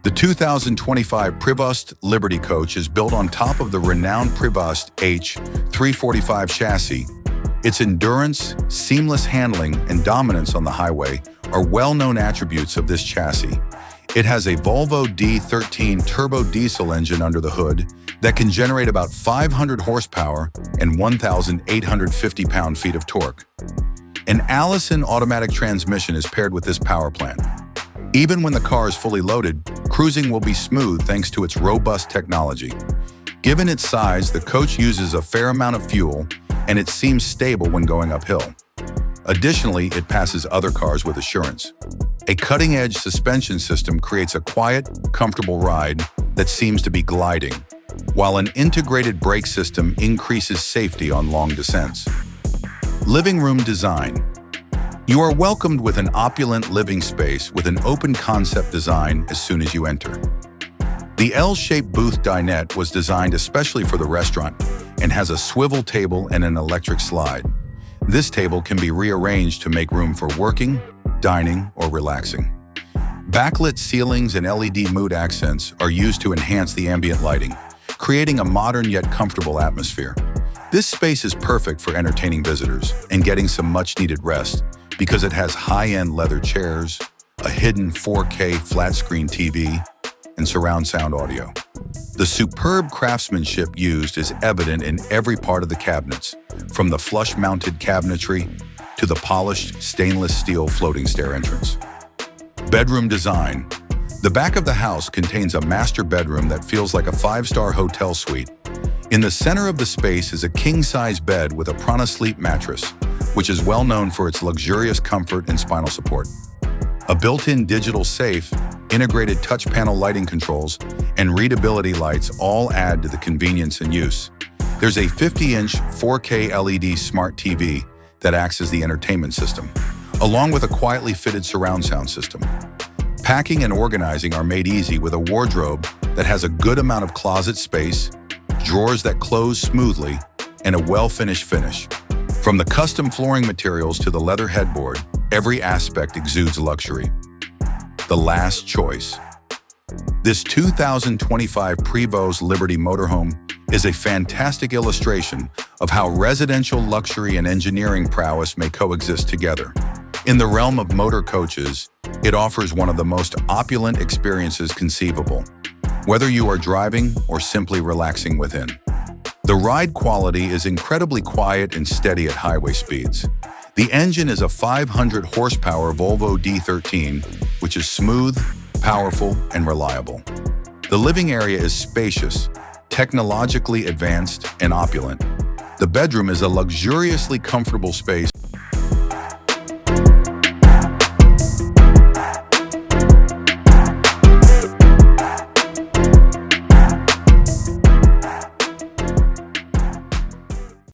The 2025 Prevost Liberty Coach is built on top of the renowned Prevost H3-45 chassis. Its endurance, seamless handling, and dominance on the highway are well-known attributes of this chassis. It has a Volvo D13 turbo diesel engine under the hood that can generate about 500 horsepower and 1,850 pound-feet of torque. An Allison automatic transmission is paired with this power plant. Even when the car is fully loaded, cruising will be smooth thanks to its robust technology. Given its size, the Coach uses a fair amount of fuel, and it seems stable when going uphill. Additionally, it passes other cars with assurance. A cutting-edge suspension system creates a quiet, comfortable ride that seems to be gliding, while an integrated brake system increases safety on long descents. Living room design. You are welcomed with an opulent living space with an open concept design as soon as you enter. The L-shaped booth dinette was designed especially for the restaurant and has a swivel table and an electric slide. This table can be rearranged to make room for working, dining, or relaxing. Backlit ceilings and LED mood accents are used to enhance the ambient lighting, creating a modern yet comfortable atmosphere. This space is perfect for entertaining visitors and getting some much-needed rest because it has high-end leather chairs, a hidden 4K flat-screen TV, and surround sound audio. The superb craftsmanship used is evident in every part of the cabinets, from the flush-mounted cabinetry to the polished stainless steel floating stair entrance. Bedroom design. The back of the house contains a master bedroom that feels like a five-star hotel suite. In the center of the space is a king-size bed with a Prana Sleep mattress, which is well known for its luxurious comfort and spinal support. A built-in digital safe, integrated touch panel lighting controls, and readability lights all add to the convenience and use. There's a 50-inch 4K LED smart TV that acts as the entertainment system, along with a quietly fitted surround sound system. Packing and organizing are made easy with a wardrobe that has a good amount of closet space, drawers that close smoothly, and a well-finished finish. From the custom flooring materials to the leather headboard, every aspect exudes luxury. The last choice. This 2025 Prevost Liberty Motorhome is a fantastic illustration of how residential luxury and engineering prowess may coexist together. In the realm of motor coaches, it offers one of the most opulent experiences conceivable, whether you are driving or simply relaxing within. The ride quality is incredibly quiet and steady at highway speeds. The engine is a 500 horsepower Volvo D13, which is smooth, powerful, and reliable. The living area is spacious, technologically advanced, and opulent. The bedroom is a luxuriously comfortable space